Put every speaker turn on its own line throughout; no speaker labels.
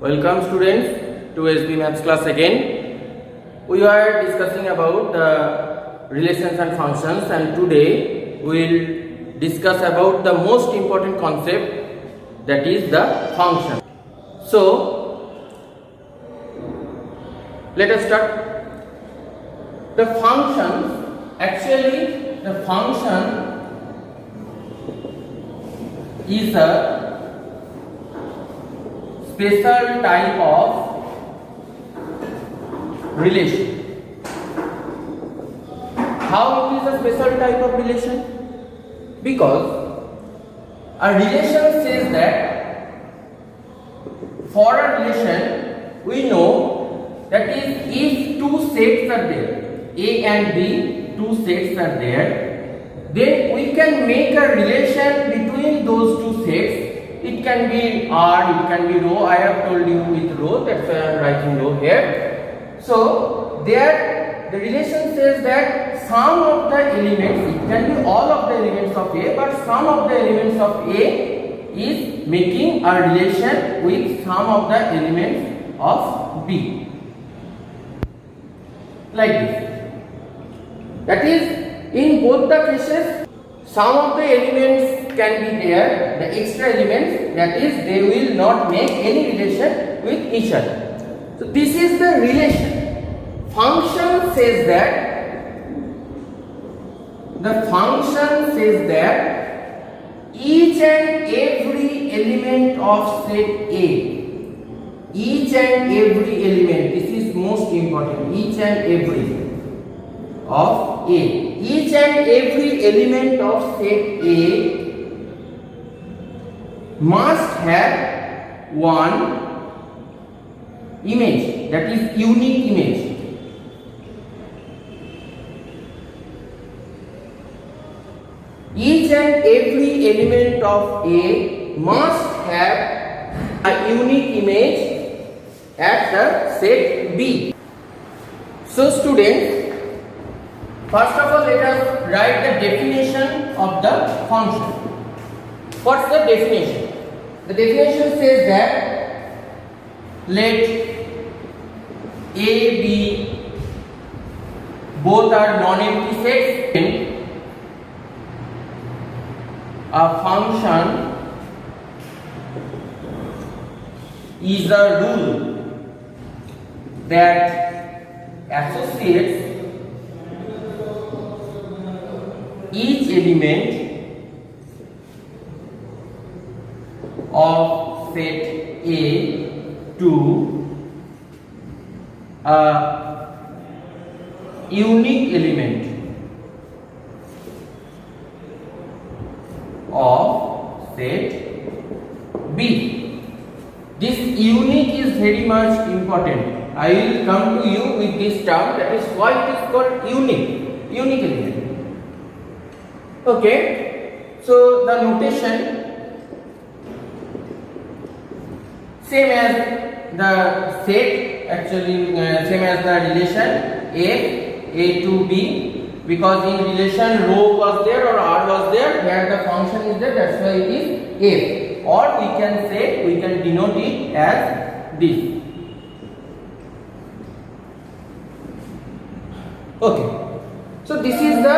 Welcome students to SB Maths class again. We are discussing about the relations and functions, and today we will discuss about the most important concept, that is the function. So let us start. The functions, actually the function is a special type of relation. How it is a special type of relation? Because a relation says that for a relation we know that is if two sets are there, A and B, two sets are there, then we can make a relation between those two sets. It can be R, it can be row. I have told you with row, that's why I am writing row here. So there the relation says that sum of the elements, it can be all of the elements of A, but sum of the elements of A is making a relation with sum of the elements of B. Like this. That is, in both the cases, sum of the elements can be there, the extra elements, that is, they will not make any relation with each other. So this is the relation. Function says that, the function says that each and every element of set A, each and every element, this is most important, each and every of A, each and every element of set A must have one image, that is unique image. Each and every element of A must have a unique image at the set B. So students, first of all let us write the definition of the function. What's the definition? The definition says that let A, B both are non-empty sets. A function is a rule that associates each element of set A to a unique element of set B. This unique is very much important. I will come to you with this term, that is why it is called unique element. Okay, so the notation same as the set, actually same as the relation A to B, because in relation row was there or R was there, here the function is there, that's why it is F, or we can say, we can denote it as this. Okay, so this is the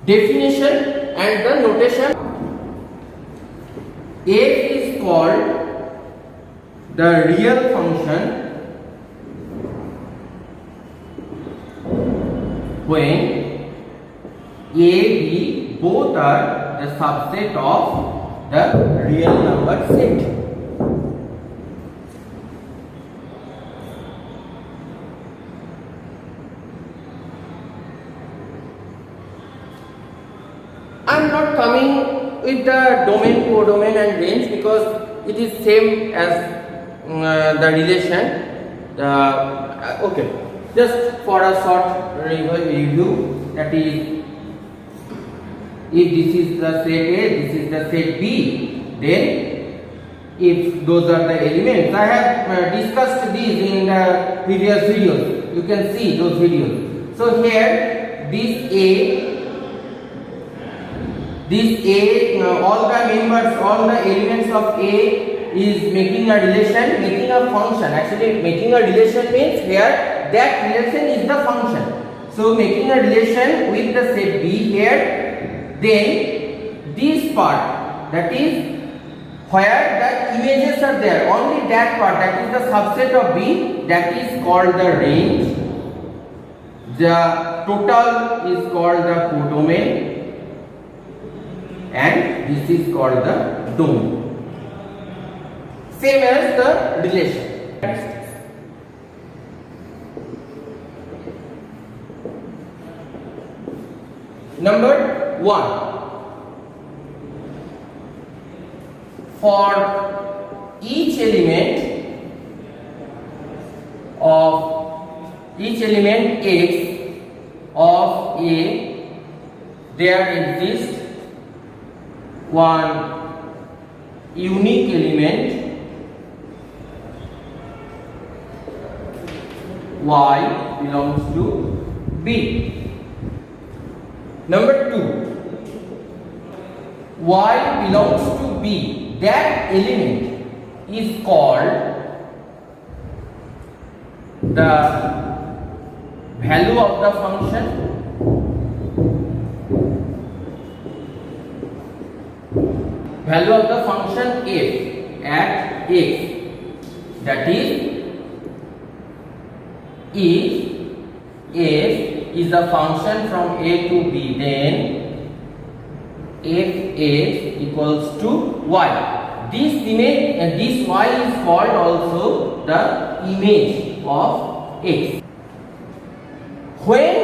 definition and the notation. F is called the real function when A, B both are the subset of the real number set. I am not coming with the domain, codomain and range because it is same as the relation. Okay, just for a short review, that is, if this is the set A, this is the set B, then if those are the elements, I have discussed these in the previous videos, you can see those videos. So here this A This A, all the members, all the elements of A is making a relation, making a function. Actually, making a relation means here that relation is the function. So, making a relation with the set B here, then this part, that is where the images are there, only that part, that is the subset of B, that is called the range. The total is called the codomain, and this is called the domain. Same as the relation. Number 1. For each element X of A, there exists one unique element Y belongs to B. Number 2, Y belongs to B. That element is called the value of the function, f at x. That is, if f is a function from A to B, then f(x) equals to y. This image and this y is called also the image of x. When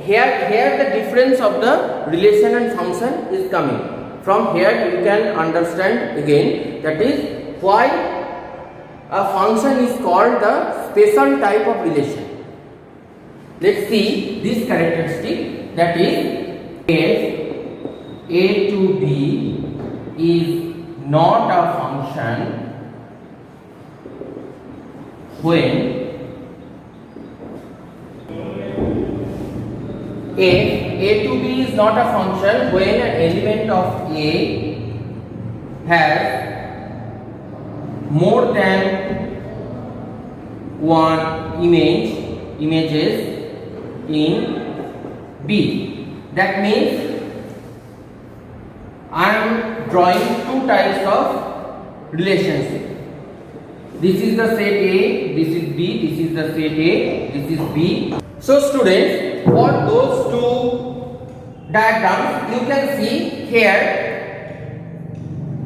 here the difference of the relation and function is coming. From here you can understand again, that is why a function is called the special type of relation. Let's see this characteristic, that is if A to B is not a function when A to B is not a function when an element of A has more than one images in B. That means I am drawing two types of relationship. This is the set A, this is B, this is the set A, this is B. So students, for those two diagrams, you can see here,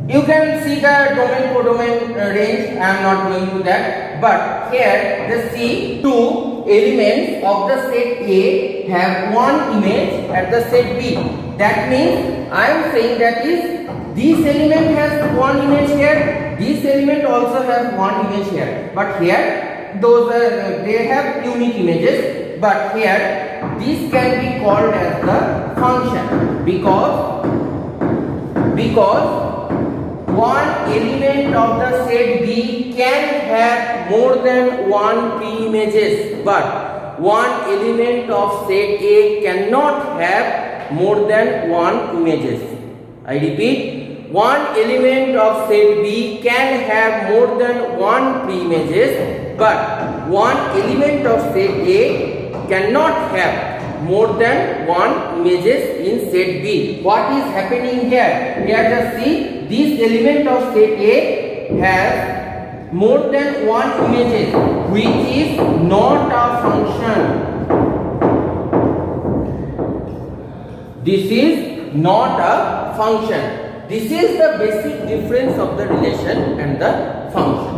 you can see the domain codomain range. I am not going to that, but here the see two elements of the set A have one image at the set B. That means I am saying that is this element has one image here, this element also has one image here, but here those they have unique images, but here this can be called as the function because one element of the set B can have more than one pre-images, but one element of set A cannot have more than one images. I repeat, one element of set B can have more than one pre-images, but one element of set A cannot have more than one images in set B. What is happening here? Here just see, this element of set A has more than one images, which is not a function. This is not a function. This is the basic difference of the relation and the function.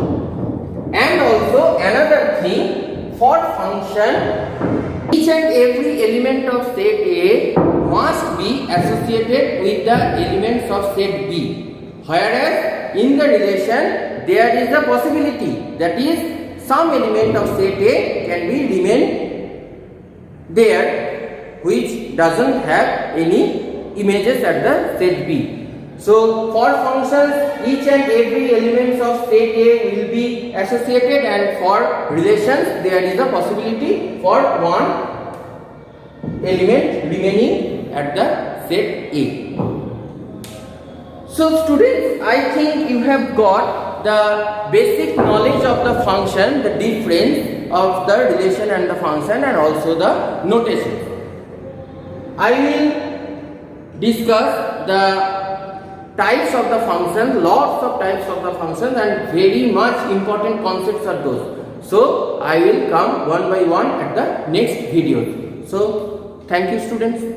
And also another thing, for function, each and every element of set A must be associated with the elements of set B. Whereas in the relation there is a possibility, that is some element of set A can be remain there which doesn't have any images at the set B. So for functions, each and every element of set A will be associated, and for relations there is a possibility for one element remaining at the set A. So students, I think you have got the basic knowledge of the function, the difference of the relation and the function, and also the notation. I will discuss the types of the function, lots of types of the functions, and very much important concepts are those. So I will come one by one at the next video. So thank you, students.